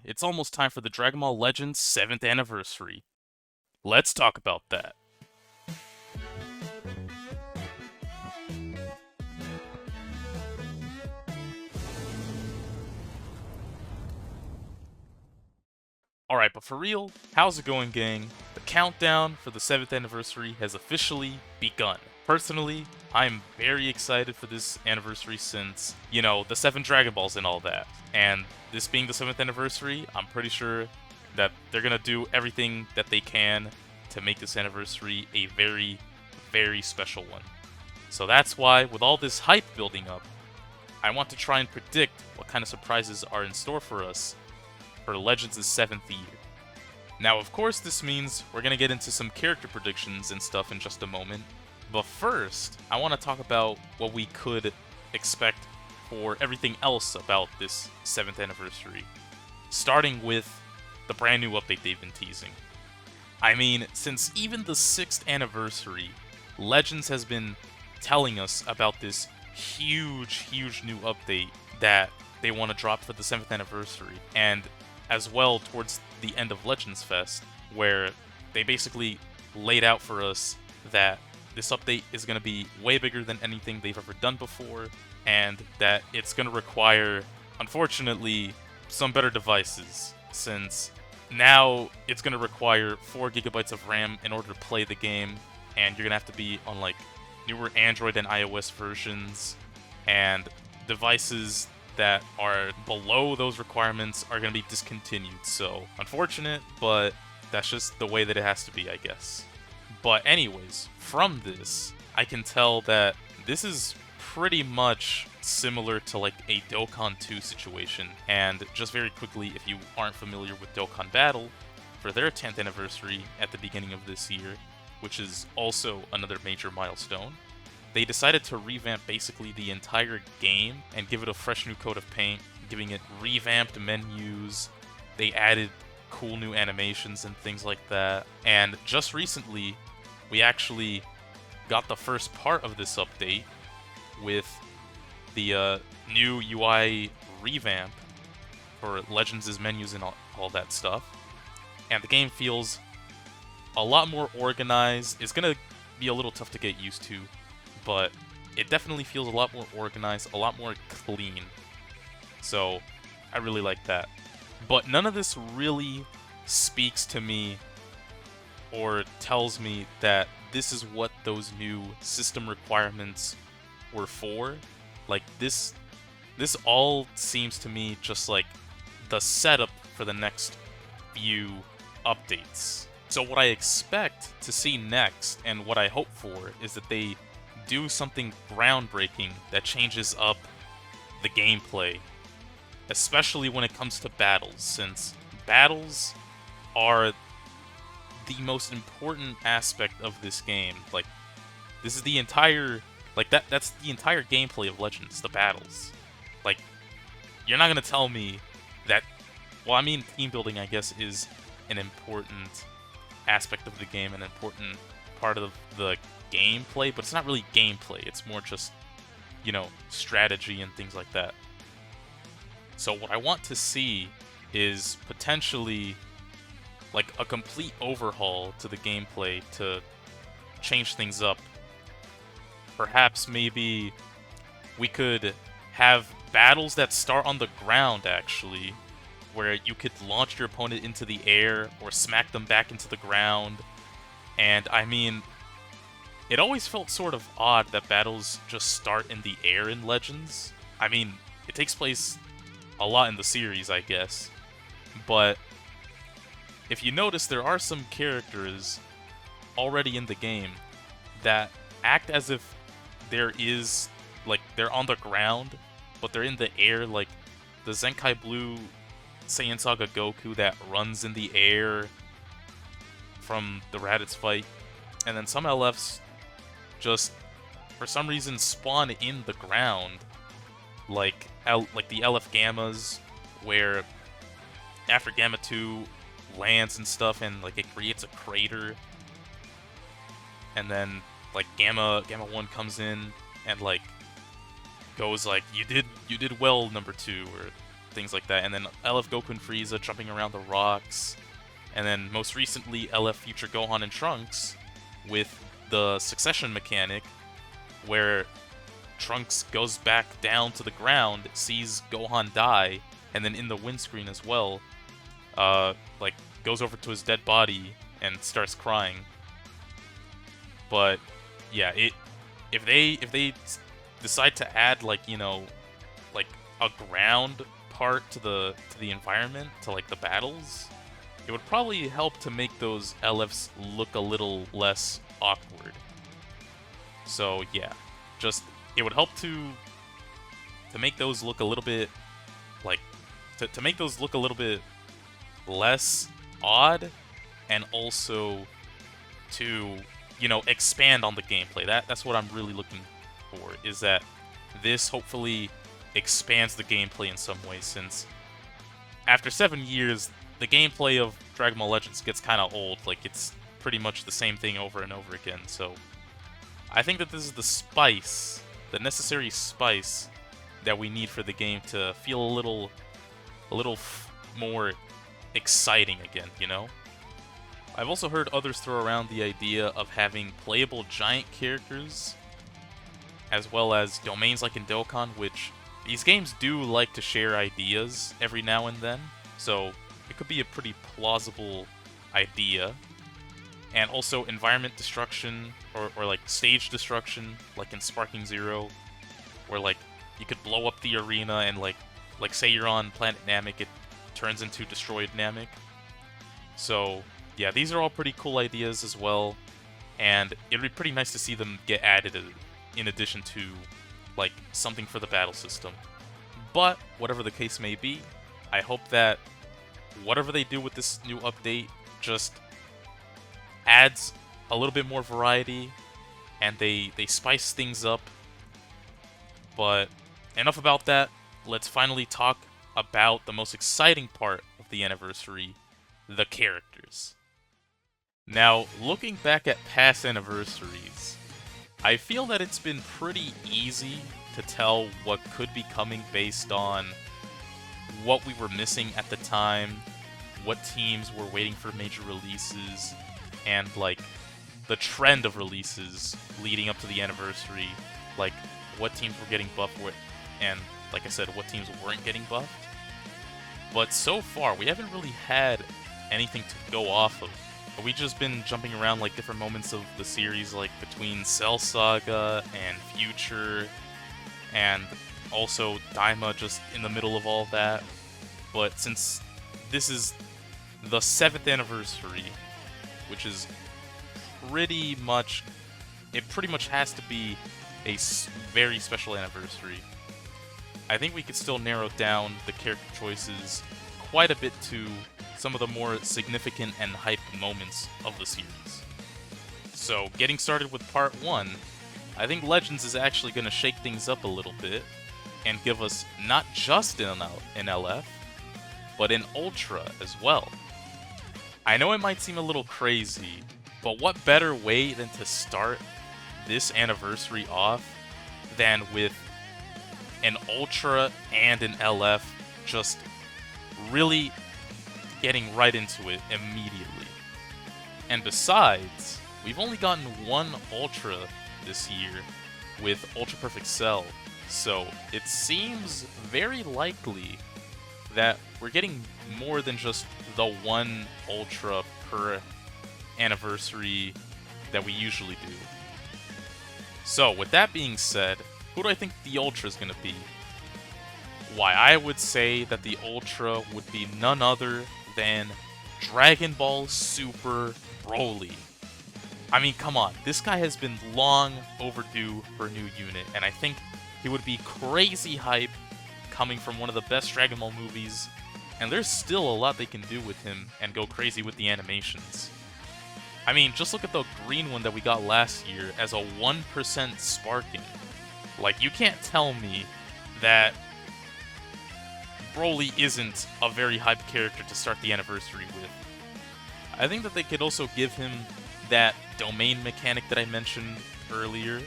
it's almost time for the Dragon Ball Legends 7th anniversary. Let's talk about that. Alright, but for real, how's it going, gang? The countdown for the 7th anniversary has officially begun. Personally, I'm very excited for this anniversary since, you know, the 7 Dragon Balls and all that. And this being the 7th anniversary, I'm pretty sure that they're gonna do everything that they can to make this anniversary a very, very special one. So that's why, with all this hype building up, I want to try and predict what kind of surprises are in store for us for Legends' 7th year. Now, of course, this means we're gonna get into some character predictions and stuff in just a moment, but first, I want to talk about what we could expect for everything else about this 7th anniversary, starting with the brand new update they've been teasing. I mean, since even the 6th anniversary, Legends has been telling us about this huge new update that they want to drop for the 7th anniversary, and as well towards the end of Legends Fest, where they basically laid out for us that this update is going to be way bigger than anything they've ever done before, and that it's going to require, unfortunately, some better devices, since now it's going to require 4 gigabytes of RAM in order to play the game, and you're going to have to be on like newer Android and iOS versions, and devices that are below those requirements are going to be discontinued. So, unfortunate, but that's just the way that it has to be, I guess. But anyways, from this, I can tell that this is pretty much similar to like a Dokkan 2 situation. And just very quickly, if you aren't familiar with Dokkan Battle, for their 10th anniversary at the beginning of this year, which is also another major milestone, they decided to revamp basically the entire game and give it a fresh new coat of paint, giving it revamped menus. They added cool new animations and things like that. And just recently, we actually got the first part of this update with the new UI revamp for Legends' menus and all that stuff. And the game feels a lot more organized. It's going to be a little tough to get used to, but it definitely feels a lot more organized, a lot more clean. So, I really like that. But none of this really speaks to me or tells me that this is what those new system requirements were for. Like, this all seems to me just like the setup for the next few updates. So what I expect to see next, and what I hope for, is that they do something groundbreaking that changes up the gameplay, especially when it comes to battles, since battles are the most important aspect of this game. Like, this is the entire, like, that's the entire gameplay of Legends, the battles. Like, you're not gonna tell me that, well, I mean, team building, I guess, is an important aspect of the game, an important part of the gameplay, but it's not really gameplay, it's more just, you know, strategy and things like that. So what I want to see is potentially like a complete overhaul to the gameplay to change things up. Perhaps maybe we could have battles that start on the ground, actually, where you could launch your opponent into the air or smack them back into the ground. And I mean, it always felt sort of odd that battles just start in the air in Legends. I mean, it takes place a lot in the series, I guess. But if you notice, there are some characters already in the game that act as if there is, like, they're on the ground, but they're in the air, like the Zenkai Blue Saiyan Saga Goku that runs in the air from the Raditz fight. And then some LFs just, for some reason, spawn in the ground, like the LF Gammas, where after Gamma 2 lands and stuff, and like it creates a crater, and then like Gamma 1 comes in and like goes like, you did well, number 2, or things like that. And then LF Goku and Frieza jumping around the rocks. And then most recently, LF Future Gohan and Trunks with the succession mechanic, where Trunks goes back down to the ground, sees Gohan die, and then in the windscreen as well, like, goes over to his dead body and starts crying. But yeah, if they decide to add, like, you know, like a ground part to the environment, to like the battles, it would probably help to make those LFs look a little less awkward. So yeah, just it would help to make those look a little bit like to make those look a little bit less odd, and also to, you know, expand on the gameplay. That's what I'm really looking for, is that this hopefully expands the gameplay in some way, since after 7 years, the gameplay of Dragon Ball Legends gets kind of old. Like, it's pretty much the same thing over and over again. So I think that this is the spice, the necessary spice that we need for the game to feel a little more exciting again, you know? I've also heard others throw around the idea of having playable giant characters, as well as domains like in Dokkan, which these games do like to share ideas every now and then, so it could be a pretty plausible idea. And also environment destruction, or like stage destruction, like in Sparking Zero, where like you could blow up the arena and like say you're on planet Namek, it turns into destroyed Namek. So yeah, these are all pretty cool ideas as well, and it'd be pretty nice to see them get added in addition to like something for the battle system. But whatever the case may be, I hope that whatever they do with this new update just adds a little bit more variety, and they spice things up. But enough about that. Let's finally talk about the most exciting part of the anniversary, the characters. Now, looking back at past anniversaries, I feel that it's been pretty easy to tell what could be coming based on what we were missing at the time, what teams were waiting for major releases, and like the trend of releases leading up to the anniversary, like what teams were getting buffed with, and like I said, what teams weren't getting buffed. But so far, we haven't really had anything to go off of. We've just been jumping around like different moments of the series, like between Cell Saga and Future, and also Daima just in the middle of all that. But since this is the 7th anniversary, which is pretty much has to be a very special anniversary, I think we could still narrow down the character choices quite a bit to some of the more significant and hype moments of the series. So, getting started with part 1, I think Legends is actually going to shake things up a little bit and give us not just an LF, but an Ultra as well. I know it might seem a little crazy, but what better way than to start this anniversary off than with an Ultra and an LF just really getting right into it immediately. And besides, we've only gotten one Ultra this year with Ultra Perfect Cell, so it seems very likely that we're getting more than just the one Ultra per anniversary that we usually do. So, with that being said, who do I think the Ultra is going to be? Why, I would say that the Ultra would be none other than Dragon Ball Super Broly. I mean, come on, this guy has been long overdue for a new unit, and I think he would be crazy hype coming from one of the best Dragon Ball movies, and there's still a lot they can do with him and go crazy with the animations. I mean, just look at the green one that we got last year as a 1% sparking. Like, you can't tell me that Broly isn't a very hype character to start the anniversary with. I think that they could also give him that domain mechanic that I mentioned earlier,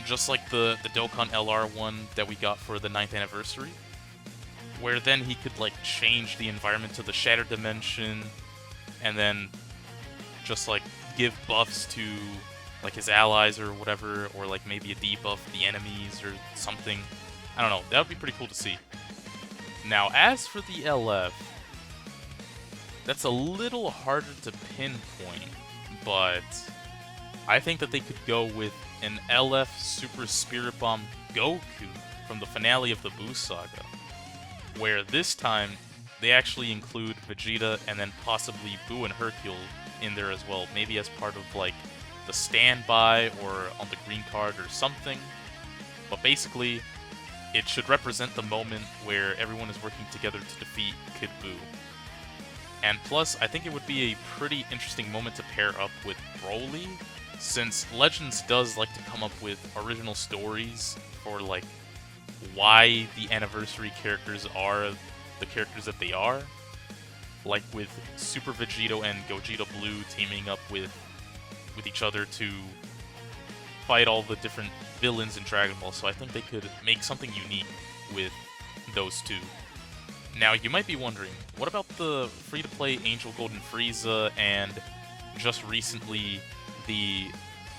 just like the Dokkan LR one that we got for the 9th anniversary, where then he could like change the environment to the Shattered Dimension, and then just like give buffs to like his allies or whatever, or like maybe a debuff the enemies or something. I don't know, that would be pretty cool to see. Now, as for the LF, that's a little harder to pinpoint, but I think that they could go with an LF Super Spirit Bomb Goku from the finale of the Buu Saga, where this time they actually include Vegeta and then possibly Buu and Hercule in there as well, maybe as part of like the standby or on the green card or something. But basically, it should represent the moment where everyone is working together to defeat Kid Buu. And plus, I think it would be a pretty interesting moment to pair up with Broly, since Legends does like to come up with original stories for like why the anniversary characters are the characters that they are. Like with Super Vegito and Gogeta Blue teaming up with each other to fight all the different villains in Dragon Ball, so I think they could make something unique with those two. Now, you might be wondering, what about the free-to-play Angel Golden Frieza and just recently the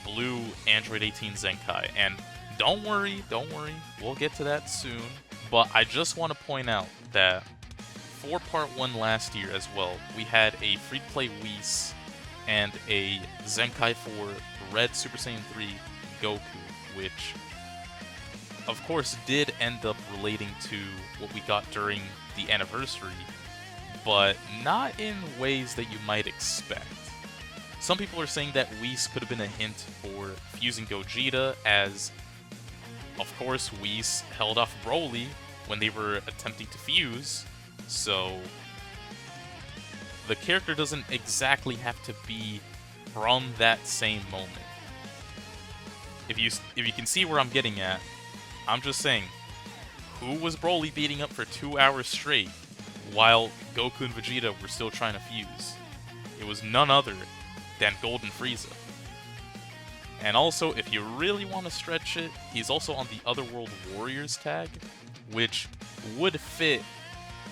Blue Android 18 Zenkai? And don't worry, we'll get to that soon. But I just want to point out that for Part 1 last year as well, we had a free-to-play Whis and a Zenkai for Red Super Saiyan 3 Goku, which of course did end up relating to what we got during the anniversary, but not in ways that you might expect. Some people are saying that Whis could have been a hint for fusing Gogeta, as of course Whis held off Broly when they were attempting to fuse, so the character doesn't exactly have to be from that same moment. If you can see where I'm getting at, I'm just saying, who was Broly beating up for 2 hours straight while Goku and Vegeta were still trying to fuse? It was none other than Golden Frieza. And also, if you really want to stretch it, he's also on the Otherworld Warriors tag, which would fit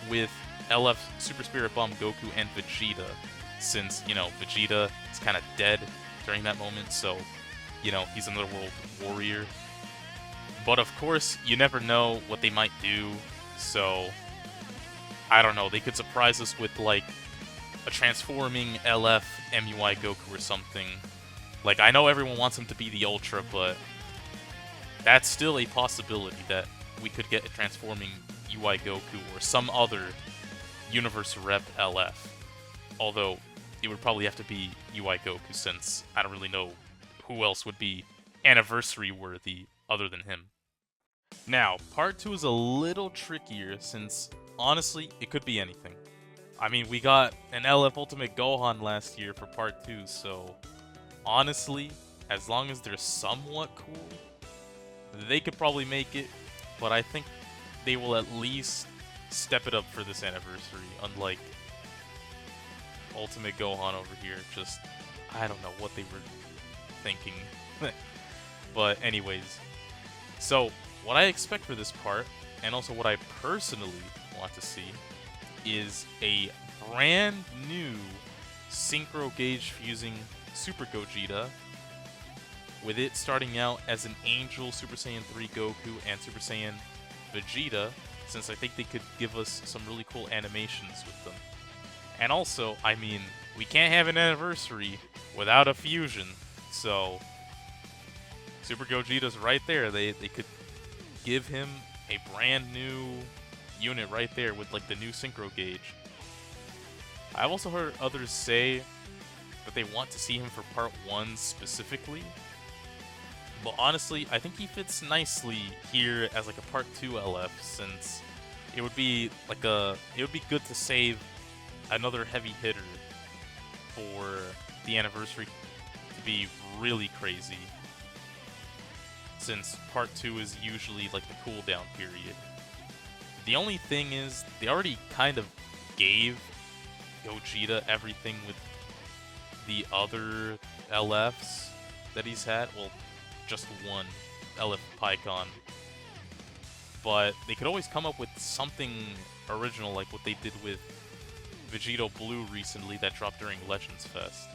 with LF Super Spirit Bomb Goku and Vegeta, since, you know, Vegeta is kind of dead during that moment, so, you know, he's another world warrior. But of course, you never know what they might do, so I don't know, they could surprise us with like a transforming LF MUI Goku or something. Like, I know everyone wants him to be the Ultra, but that's still a possibility that we could get a transforming UI Goku or some other Universe Rep LF. Although, it would probably have to be UI Goku, since I don't really know who else would be anniversary worthy other than him. Now, Part 2 is a little trickier, since honestly, it could be anything. I mean, we got an LF Ultimate Gohan last year for Part 2, so honestly, as long as they're somewhat cool, they could probably make it, but I think they will at least step it up for this anniversary, unlike Ultimate Gohan over here. Just, I don't know what they were thinking. But anyways, so what I expect for this part, and also what I personally want to see, is a brand new Synchro Gauge fusing Super Gogeta, with it starting out as an Angel Super Saiyan 3 Goku and Super Saiyan Vegeta, since I think they could give us some really cool animations with them. And also, I mean, we can't have an anniversary without a fusion, so Super Gogeta's right there. They could give him a brand new unit right there with like the new Synchro Gauge. I've also heard others say that they want to see him for Part 1 specifically, but honestly, I think he fits nicely here as like a Part 2 LF, since it would be like it would be good to save another heavy hitter for the anniversary to be really crazy, since Part 2 is usually like the cooldown period. The only thing is, they already kind of gave Gogeta everything with the other LFs that he's had. Well, just one, LF Pikkon. but they could always come up with something original like what they did with Vegito Blue recently that dropped during Legends Fest.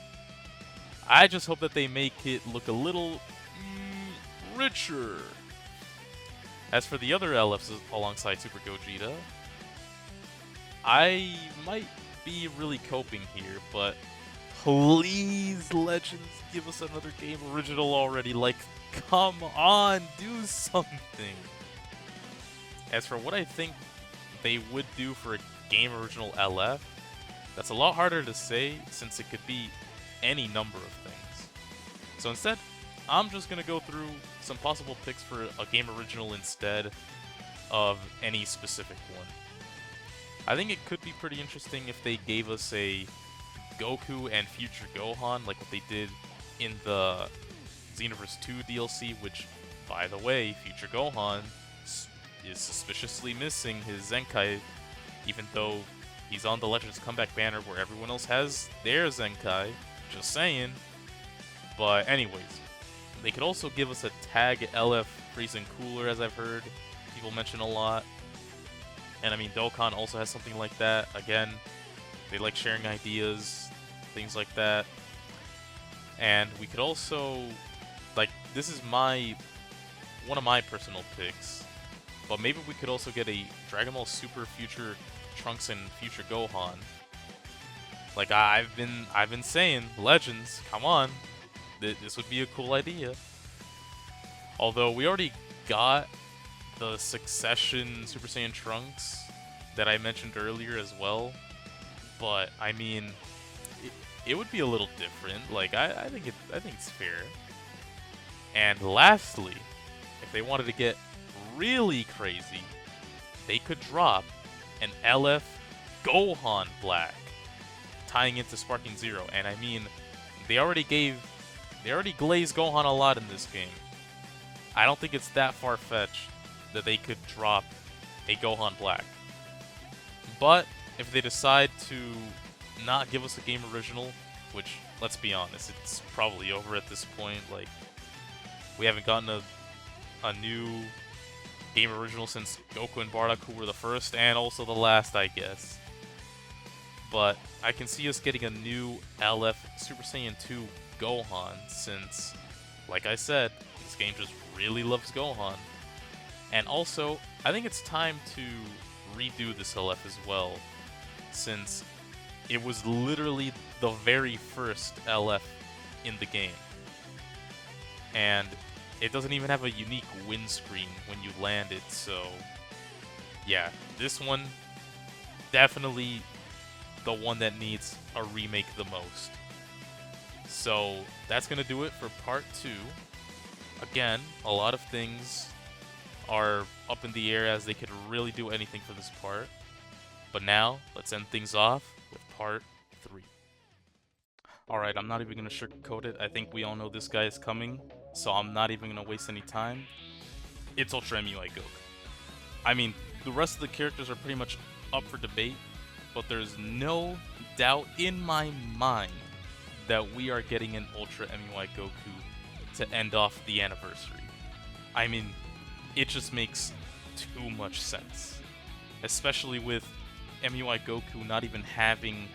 I just hope that they make it look a little richer. As for the other LFs alongside Super Gogeta, I might be really coping here, but please, Legends, give us another game original already. Like, come on, do something. As for what I think they would do for a game original LF, that's a lot harder to say since it could be any number of things. So instead, I'm just going to go through some possible picks for a game original instead of any specific one. I think it could be pretty interesting if they gave us a Goku and Future Gohan like what they did in the Xenoverse 2 DLC, which, by the way, Future Gohan is suspiciously missing his Zenkai, even though he's on the Legends Comeback banner where everyone else has their Zenkai. Just saying. But anyways, they could also give us a tag LF Freezing Cooler, as I've heard people mention a lot. And I mean, Dokkan also has something like that. Again, they like sharing ideas, things like that. And we could also, like, this is one of my personal picks, but maybe we could also get a Dragon Ball Super Future Trunks and Future Gohan. Like I've been saying, Legends, come on, this would be a cool idea. Although we already got the Succession Super Saiyan Trunks that I mentioned earlier as well, but I mean, it would be a little different. Like I think it's fair. And lastly, if they wanted to get really crazy, they could drop an LF Gohan Black tying into Sparking Zero. And I mean, they already glazed Gohan a lot in this game. I don't think it's that far-fetched that they could drop a Gohan Black. But if they decide to not give us a game original, which, let's be honest, it's probably over at this point. Like, we haven't gotten a new game original since Goku and Bardock, who were the first and also the last, I guess. But I can see us getting a new LF Super Saiyan 2 Gohan since, like I said, this game just really loves Gohan. And also, I think it's time to redo this LF as well, since it was literally the very first LF in the game. And it doesn't even have a unique windscreen when you land it, so yeah, this one, definitely the one that needs a remake the most. So that's going to do it for part 2. Again, a lot of things are up in the air as they could really do anything for this part. But now, let's end things off with part 3. Alright, I'm not even going to sugarcoat it. I think we all know this guy is coming, so I'm not even going to waste any time. It's Ultra MUI Goku. I mean, the rest of the characters are pretty much up for debate, but there's no doubt in my mind that we are getting an Ultra MUI Goku to end off the anniversary. I mean, it just makes too much sense. Especially with MUI Goku not even having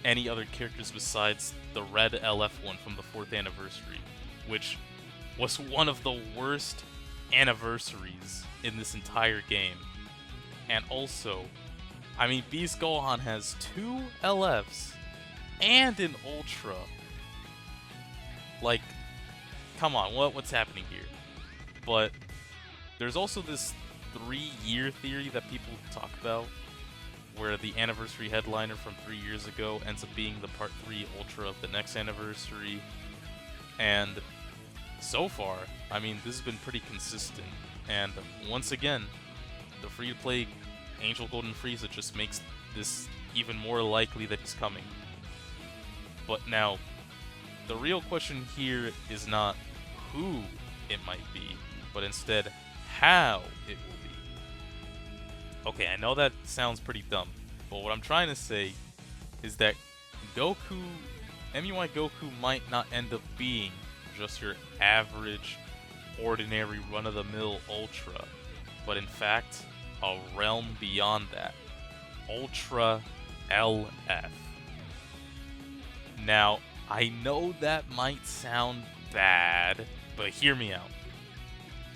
any other characters besides the red LF one from the 4th anniversary, which was one of the worst anniversaries in this entire game. And also, I mean, Beast Gohan has 2 LFs and an Ultra. Like, come on, what's happening here? But there's also this 3-year theory that people talk about, where the anniversary headliner from 3 years ago ends up being the Part 3 Ultra of the next anniversary. And so far, I mean, this has been pretty consistent. And once again, the free-to-play Angel Golden Frieza just makes this even more likely that he's coming. But now, the real question here is not who it might be, but instead how it will be. Okay, I know that sounds pretty dumb, but what I'm trying to say is that Goku, MUI Goku might not end up being just your average, ordinary, run-of-the-mill Ultra. but in fact, a realm beyond that. Ultra LF. Now, I know that might sound bad, but hear me out.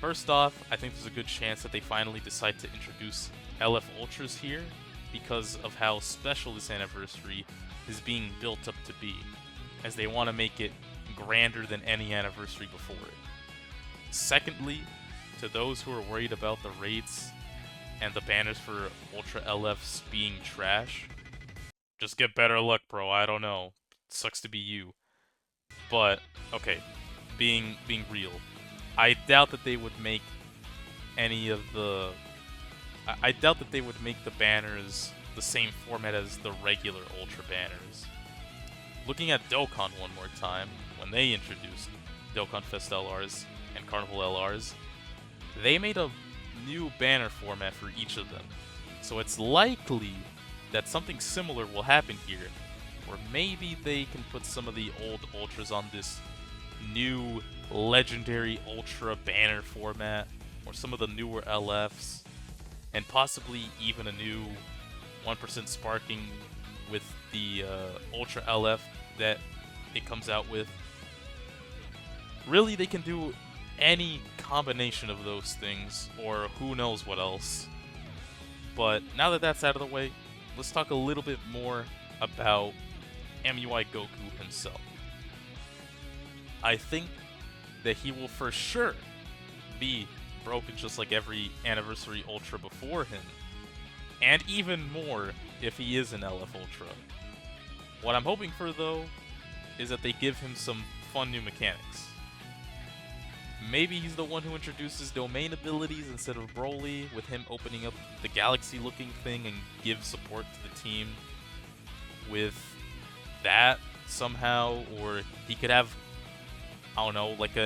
First off, I think there's a good chance that they finally decide to introduce LF Ultras here because of how special this anniversary is being built up to be, as they want to make it grander than any anniversary before it. Secondly, to those who are worried about the rates and the banners for Ultra LFs being trash, just get better luck, bro. I don't know. Sucks to be you. But, okay, being real, I doubt that they would make any of the... I doubt that they would make the banners the same format as the regular Ultra banners. Looking at Dokkan one more time, when they introduced Dokkan Fest LRs and Carnival LRs, they made a new banner format for each of them. So it's likely that something similar will happen here, or maybe they can put some of the old Ultras on this new legendary Ultra banner format, or some of the newer LFs, and possibly even a new 1% sparking with the Ultra LF that it comes out with. Really, they can do any combination of those things, or who knows what else. But now that that's out of the way, let's talk a little bit more about MUI Goku himself. I think that he will for sure be broken just like every Anniversary Ultra before him, and even more if he is an LF Ultra. What I'm hoping for, though, is that they give him some fun new mechanics. Maybe he's the one who introduces domain abilities instead of Broly, with him opening up the galaxy-looking thing and give support to the team with that somehow, or he could have, I don't know, like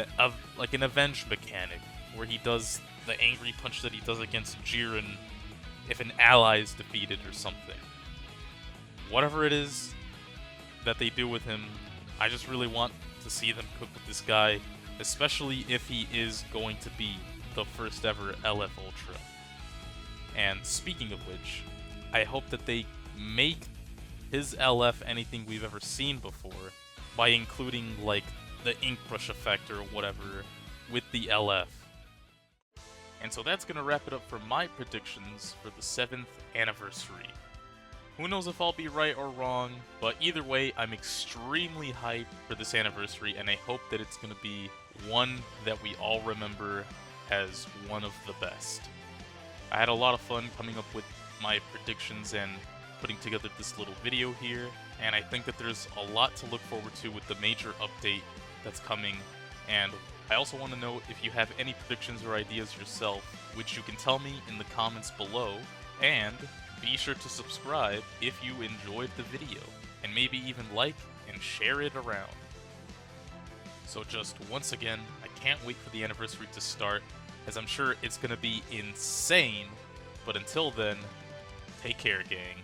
an Avenge mechanic, where he does the angry punch that he does against Jiren if an ally is defeated or something. Whatever it is that they do with him, I just really want to see them cook with this guy, especially if he is going to be the first ever LF Ultra. And speaking of which, I hope that they make his LF anything we've ever seen before by including, like, the ink brush effect or whatever with the LF. And so that's gonna wrap it up for my predictions for the 7th anniversary. Who knows if I'll be right or wrong, but either way, I'm extremely hyped for this anniversary, and I hope that it's gonna be one that we all remember as one of the best. I had a lot of fun coming up with my predictions and putting together this little video here, and I think that there's a lot to look forward to with the major update that's coming. And I also want to know if you have any predictions or ideas yourself, which you can tell me in the comments below, and be sure to subscribe if you enjoyed the video, and maybe even like and share it around. So just once again, I can't wait for the anniversary to start, as I'm sure it's going to be insane, but until then, take care, gang.